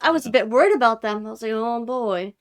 I was a bit worried about them. I was like, oh boy.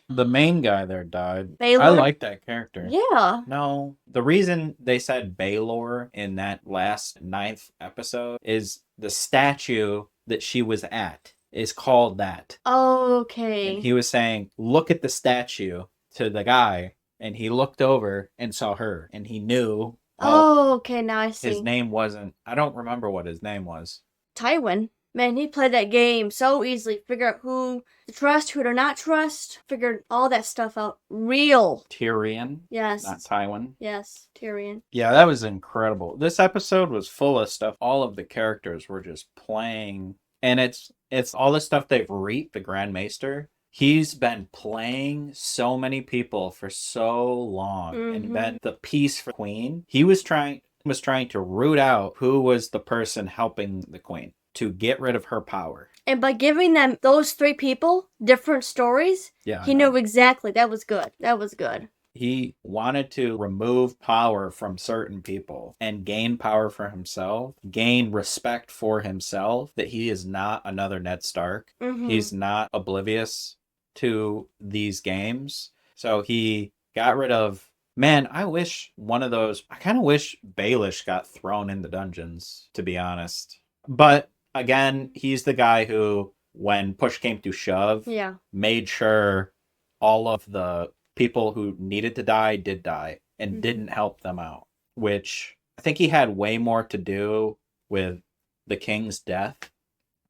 The main guy there died. Baylor? I like that character. Yeah. No, the reason they said Baylor in that last 9th episode is the statue that she was at is called that. Okay. And he was saying, look at the statue to the guy. And he looked over and saw her. And he knew. Oh, okay. Now I see. His name wasn't. I don't remember what his name was. Tywin. Man, he played that game so easily. Figure out who to trust, who to not trust. Figured all that stuff out. Real. Tyrion. Yes. Not Tywin. Yes, Tyrion. Yeah, that was incredible. This episode was full of stuff. All of the characters were just playing. And it's all the stuff they've reaped, the Grand Maester. He's been playing so many people for so long and been the peace for Queen. He was trying to root out who was the person helping the Queen to get rid of her power. And by giving them those 3 people different stories, he knew exactly. That was good. That was good. He wanted to remove power from certain people and gain power for himself, gain respect for himself, that he is not another Ned Stark. He's not oblivious to these games. So he got rid of... Man, I kind of wish Baelish got thrown in the dungeons, to be honest. But again, he's the guy who, when push came to shove, made sure all of the people who needed to die did die and didn't help them out, which I think he had way more to do with the king's death,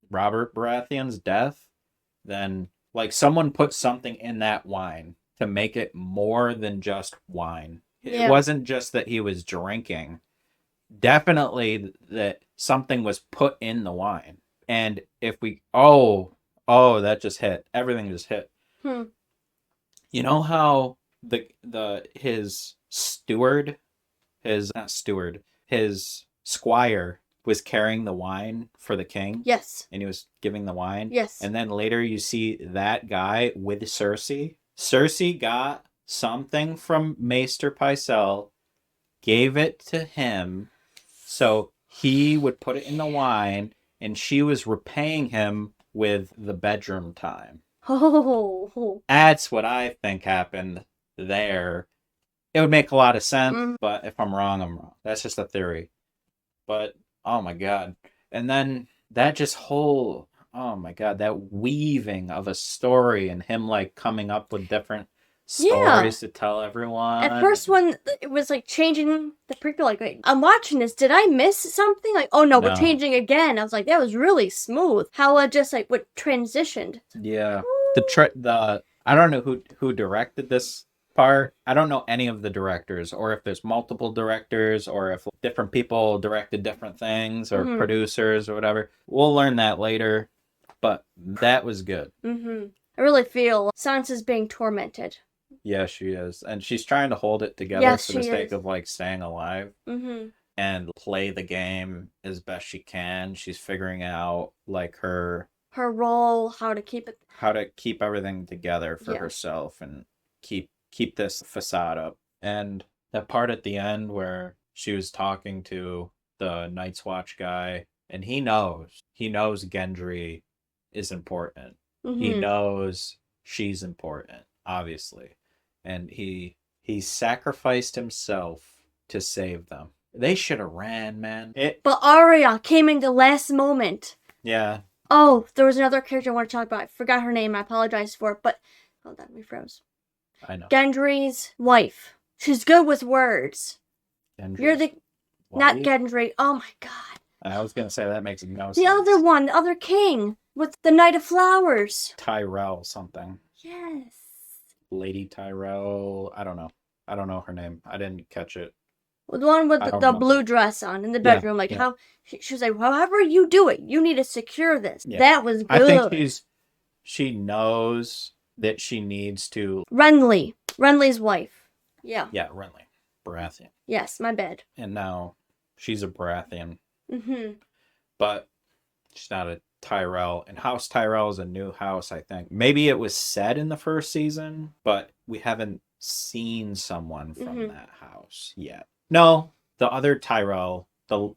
Robert Baratheon's death, than like someone put something in that wine to make it more than just wine. It wasn't just that he was drinking. Definitely that something was put in the wine. And if we that just hit. Everything just hit. You know how his squire was carrying the wine for the king? Yes. And he was giving the wine? Yes. And then later you see that guy with Cersei. Cersei got something from Maester Pycelle, gave it to him, so he would put it in the wine, and she was repaying him with the bedroom time. Oh. That's what I think happened there. It would make a lot of sense, but if I'm wrong, I'm wrong. That's just a theory. But, oh my god. And then that that weaving of a story and him like coming up with different stories to tell everyone. At first, when it was like changing the prequel, like, wait, I'm watching this. Did I miss something? Like, oh no, we're changing again. I was like, that was really smooth. How it just like what transitioned. Yeah, I don't know who directed this part. I don't know any of the directors, or if there's multiple directors, or if different people directed different things, or producers or whatever. We'll learn that later. But that was good. I really feel Sansa's being tormented. Yeah, she is. And she's trying to hold it together for the sake of, like, staying alive. And play the game as best she can. She's figuring out, like, her role, how to keep everything together for herself and keep this facade up. And that part at the end where she was talking to the Night's Watch guy, and he knows Gendry is important. He knows she's important, obviously. And he sacrificed himself to save them. They should have ran, man. But Arya came in the last moment. Yeah. Oh, there was another character I want to talk about. I forgot her name. I apologize for it. But, hold on, we froze. I know. Gendry's wife. She's good with words. You're the... Not Gendry. Oh my god. I was going to say that makes no sense. The other one, the other king. With the Knight of Flowers. Tyrell something. Yes. Lady Tyrell. I don't know her name. I didn't catch it. Well, the one with the blue dress on in the bedroom. How she was like, however you do it, you need to secure this. Yeah. That was good. I think she knows that she needs to... Renly's wife. Yeah. Yeah, Renly. Baratheon. Yes, my bad. And now she's a Baratheon. But she's not a Tyrell, and House Tyrell is a new house, I think. Maybe it was said in the first season, but we haven't seen someone from that house yet. No, the other Tyrell, the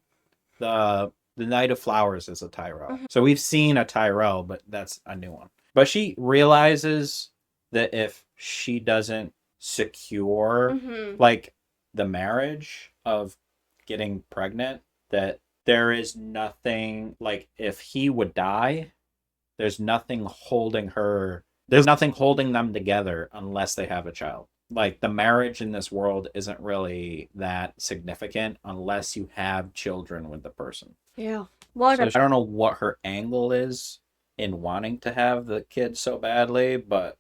The Knight of Flowers is a Tyrell. So we've seen a Tyrell, but that's a new one. But she realizes that if she doesn't secure like the marriage of getting pregnant, that there is nothing, like if he would die, there's nothing holding them together unless they have a child. Like the marriage in this world isn't really that significant unless you have children with the person. Yeah. So I don't know what her angle is in wanting to have the kid so badly, but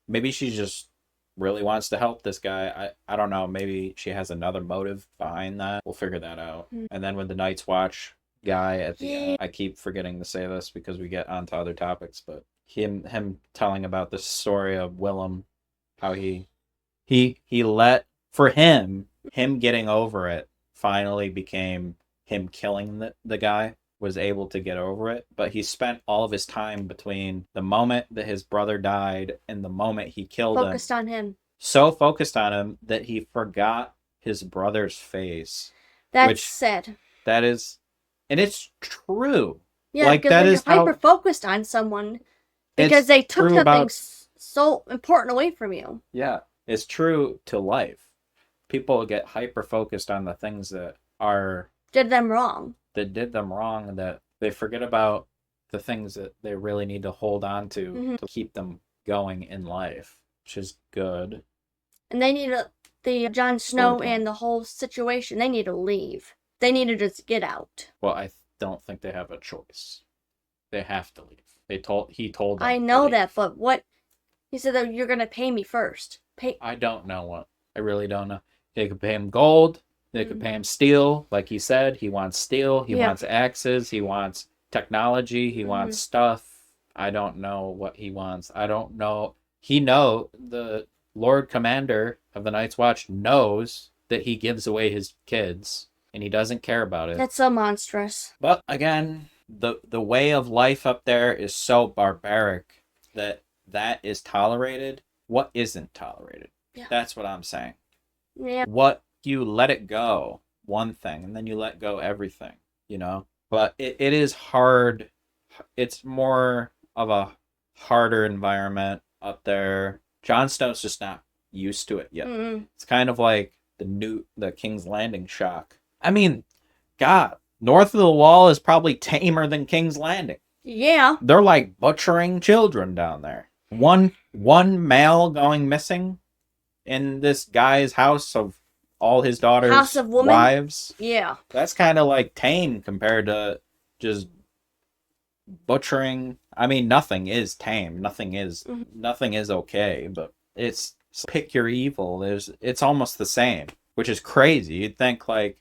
maybe she just really wants to help this guy. I don't know. Maybe she has another motive behind that. We'll figure that out. And then with the Night's Watch guy at the end, I keep forgetting to say this because we get onto other topics, but him telling about the story of Willem, how he let, for him getting over it finally became him killing the guy, was able to get over it, but he spent all of his time between the moment that his brother died and the moment he killed him. Focused on him. So focused on him that he forgot his brother's face. That's sad. That is, and it's true. Yeah, like that is hyper focused on someone because they took something so important away from you. Yeah, it's true to life. People get hyper focused on the things that did them wrong. That did them wrong, and that they forget about the things that they really need to hold on to keep them going in life, which is good. And they need the Jon Snow and the whole situation, they need to leave. They need to just get out. Well, I don't think they have a choice. They have to leave. He told them I know that, but what? He said that you're going to pay me first. I don't know what. I really don't know. They could pay him gold. They could pay him steel. Like he said, he wants steel. He wants axes. He wants technology. He wants stuff. I don't know what he wants. I don't know. The Lord Commander of the Night's Watch knows that he gives away his kids, and he doesn't care about it. That's so monstrous. But again, the way of life up there is so barbaric that is tolerated. What isn't tolerated? Yeah. That's what I'm saying. Yeah. What you let it go, one thing, and then you let go everything, But it is hard. It's more of a harder environment up there. Jon Snow's just not used to it yet. It's kind of like the King's Landing shock. I mean, God, north of the Wall is probably tamer than King's Landing. Yeah. They're like butchering children down there. One male going missing in this guy's house of all his daughters' wives. Yeah. That's kind of like tame compared to just butchering. I mean, nothing is tame. Nothing is okay, but it's pick your evil. It's almost the same, which is crazy. You'd think like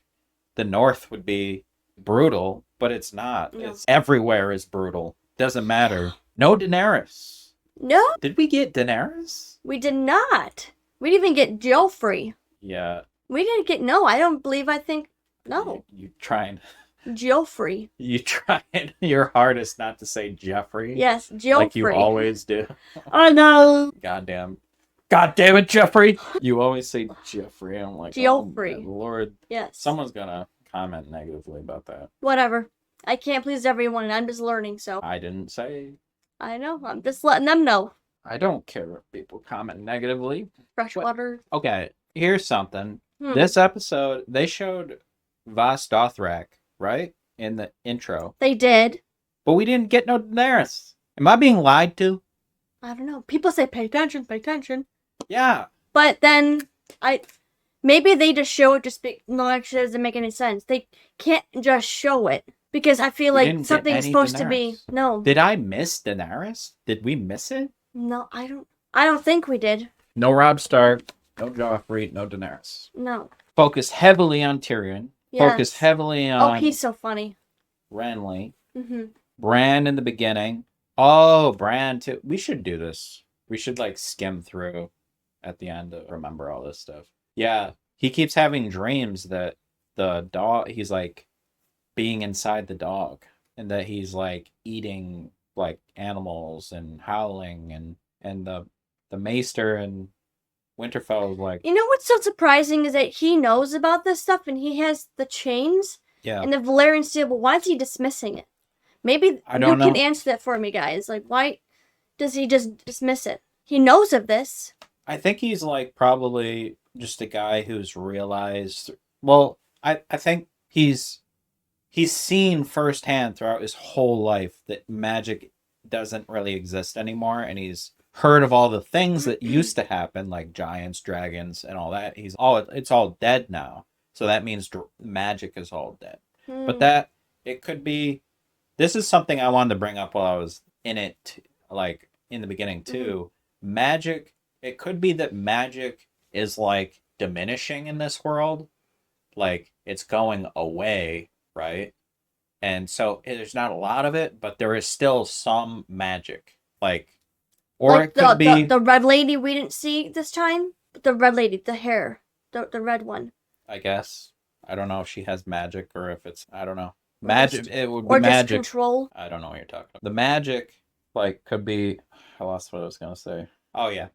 the North would be brutal, but it's not. No. It's everywhere is brutal. Doesn't matter. No Daenerys. No. Did we get Daenerys? We did not. We didn't even get Joffrey. Yeah. We didn't get, no, I think, no. You trying. Joffrey. You trying your hardest not to say Jeffrey. Yes, Joffrey. Like you always do. Oh, no. God damn it, Jeffrey. You always say Jeffrey. I'm like, Joffrey. Oh, Lord. Yes. Someone's gonna comment negatively about that. Whatever. I can't please everyone, and I'm just learning, so. I didn't say. I know. I'm just letting them know. I don't care if people comment negatively. Freshwater. Okay, here's something. This episode, they showed Vas Dothrak, right? In the intro. They did. But we didn't get no Daenerys. Am I being lied to? I don't know. People say pay attention, pay attention. Yeah. But then, maybe they just show it no, actually, it doesn't make any sense. They can't just show it. Because I feel like something's supposed to be... No. Did I miss Daenerys? Did we miss it? No, I don't think we did. No Robb Stark, no Joffrey, no Daenerys. No. Focus heavily on Tyrion. Yes. Focus heavily on... Oh, he's so funny. Renly. Bran in the beginning. Oh, Bran too. We should do this. We should skim through at the end to remember all this stuff. Yeah. He keeps having dreams that the dog... He's being inside the dog. And that he's eating animals and howling and the Maester and Winterfell is You know what's so surprising is that he knows about this stuff and he has the chains. Yeah. And the Valerian Steel, but why is he dismissing it? Maybe I don't you can know. answer that for me, guys. Like, why does he just dismiss it? He knows of this. I think he's like probably just a guy who's realized. Well, I think he's seen firsthand throughout his whole life that magic doesn't really exist anymore, and he's heard of all the things that used to happen, like giants, dragons, and all that. It's all dead now. So that means magic is all dead. But that it could be. This is something I wanted to bring up while I was in it, like in the beginning too. Magic. It could be that magic is like diminishing in this world, like it's going away, right? And so there's not a lot of it, but there is still some magic. Like, or Like it could be the red lady we didn't see this time. The red lady, the hair, the red one. I guess. I don't know if she has magic or if it's, I don't know. Or Magic, just- it would be Or just magic. control. I don't know what you're talking about. The magic, like, could be, I lost what I was going to say. Oh, yeah.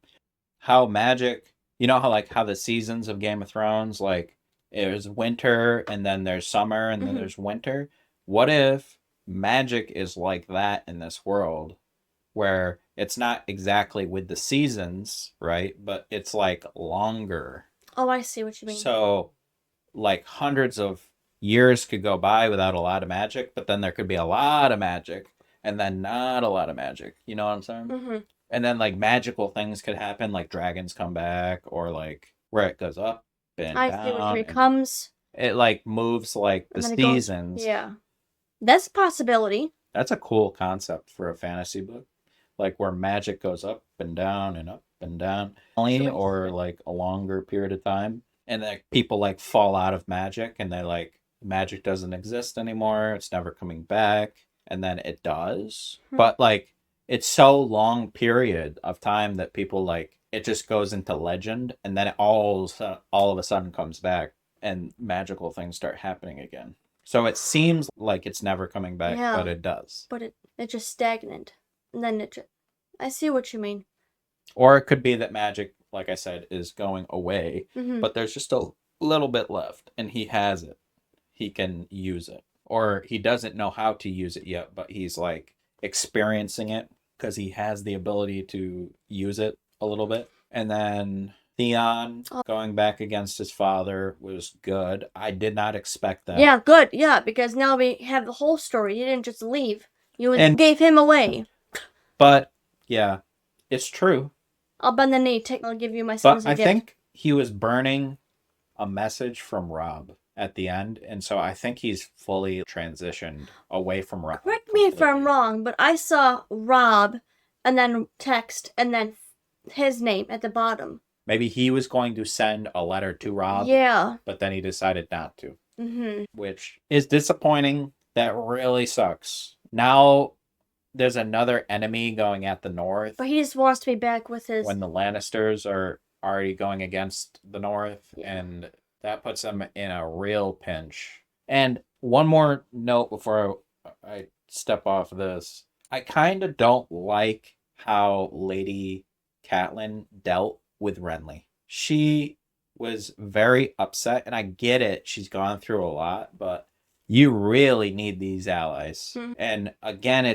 How magic, you know how the seasons of Game of Thrones, like, there's winter and then there's summer and then there's winter. What if magic is like that in this world, where it's not exactly with the seasons, right? But it's like longer. Oh, I see what you mean. So, like hundreds of years could go by without a lot of magic, but then there could be a lot of magic and then not a lot of magic. You know what I'm saying? And then like magical things could happen, like dragons come back, or like where it goes up and I down. see what you mean. It comes. It like moves like the seasons. Yeah. That's a possibility. That's a cool concept for a fantasy book. Like where magic goes up and down and up and down. Or like a longer period of time. And like people like fall out of magic and they like magic doesn't exist anymore. It's never coming back. And then it does. But like it's so long period of time that people like it just goes into legend, and then it all of a sudden comes back and magical things start happening again. So it seems like it's never coming back, but it does. But it's just stagnant. And then I see what you mean. Or it could be that magic, like I said, is going away, but there's just a little bit left, and he has it. He can use it. Or he doesn't know how to use it yet, but he's like experiencing it because he has the ability to use it a little bit. And then Theon going back against his father was good. I did not expect that. Yeah, good. Yeah, because now we have the whole story. You didn't just leave. You gave him away. But, yeah, it's true. I'll bend the knee. I'll give you my son as a gift. But I think he was burning a message from Rob at the end, and so I think he's fully transitioned away from Rob. Correct me if I'm wrong, but I saw Rob, and then text, and then his name at the bottom. Maybe he was going to send a letter to Rob. Yeah. But then he decided not to. Which is disappointing. That really sucks. Now there's another enemy going at the north. But he just wants to be back with his... When the Lannisters are already going against the north, and that puts them in a real pinch. And one more note before I step off this. I kind of don't like how Lady Catelyn dealt with Renly. She was very upset, and I get it. She's gone through a lot, but you really need these allies. And again,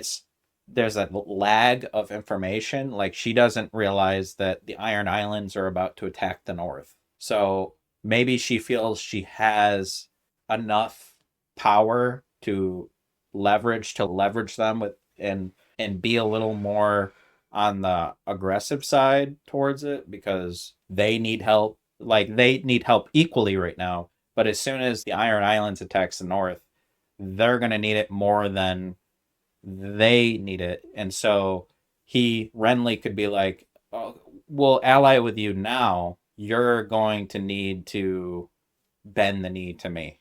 there's a lag of information. Like, she doesn't realize that the Iron Islands are about to attack the north. So maybe she feels she has enough power to leverage them with and be a little more on the aggressive side towards it, because they need help. Like, they need help equally right now. But as soon as the Iron Islands attacks the north, they're going to need it more than they need it. And so Renly could be like, oh, we'll ally with you now. You're going to need to bend the knee to me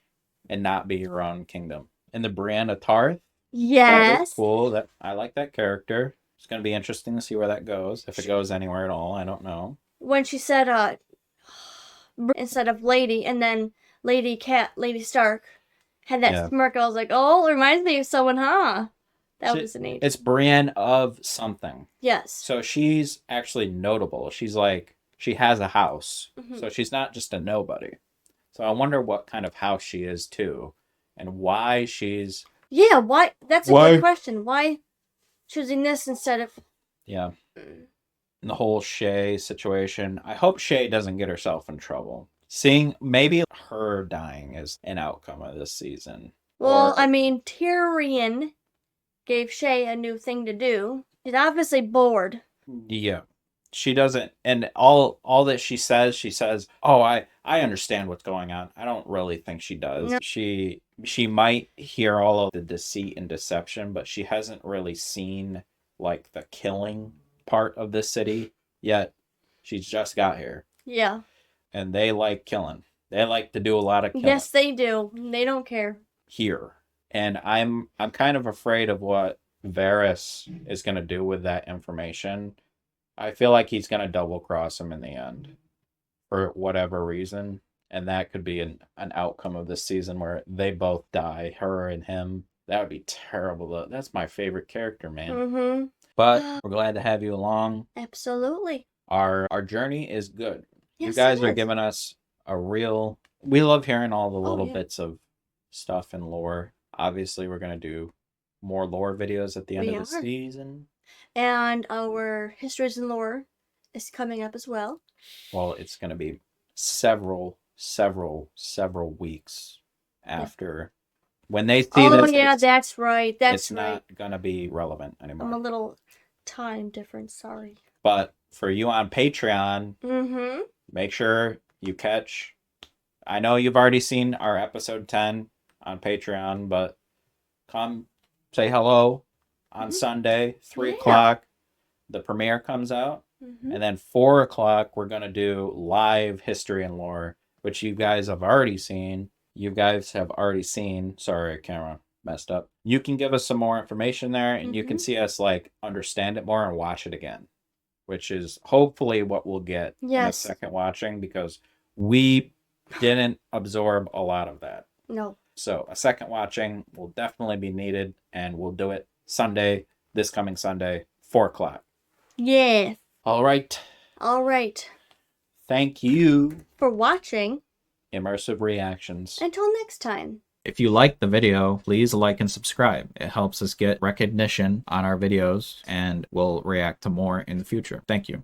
and not be your own kingdom. And the Brienne of Tarth. Yes. That was cool. I like that character. It's going to be interesting to see where that goes. If it goes anywhere at all, I don't know. When she said, instead of lady, and then Lady Stark had that smirk, I was like, oh, it reminds me of someone, huh? That was neat. It's Brienne of something. Yes. So she's actually notable. She's like, she has a house. So she's not just a nobody. So I wonder what kind of house she is too. and why she's... Yeah, why? That's a good question. Why choosing this instead of... Yeah. The whole Shay situation. I hope Shay doesn't get herself in trouble. Seeing maybe her dying is an outcome of this season. Well, I mean, Tyrion gave Shay a new thing to do. She's obviously bored. Yeah. She doesn't, and all that she says, oh, I understand what's going on. I don't really think she does. No. She might hear all of the deceit and deception, but she hasn't really seen like the killing part of this city yet. She's just got here. Yeah. And they like killing. They like to do a lot of killing. Yes, they do. They don't care. Here. And I'm kind of afraid of what Varys is going to do with that information. I feel like he's going to double cross him in the end for whatever reason. And that could be an outcome of this season where they both die, her and him. That would be terrible. That's my favorite character, man. Mm-hmm. But we're glad to have you along. Absolutely. Our journey is good. Yes, you guys are giving us a real... We love hearing all the little bits of stuff and lore. Obviously, we're going to do more lore videos at the end of the season. And our Histories and Lore is coming up as well. Well, it's going to be several weeks after. When they see this... Oh, yeah, that's right. It's not going to be relevant anymore. I'm a little time difference, sorry. But for you on Patreon, make sure you catch... I know you've already seen our episode 10 on Patreon, but come say hello on Sunday, 3 o'clock. The premiere comes out. And then 4 o'clock, we're going to do live History and Lore, which you guys have already seen. Sorry, camera messed up. You can give us some more information there, and you can see us like understand it more and watch it again, which is hopefully what we'll get in the second watching, because we didn't absorb a lot of that. No. So a second watching will definitely be needed, and we'll do it this coming Sunday, 4 o'clock. Yes. All right. Thank you for watching Immersive Reactions. Until next time. If you liked the video, please like and subscribe. It helps us get recognition on our videos, and we'll react to more in the future. Thank you.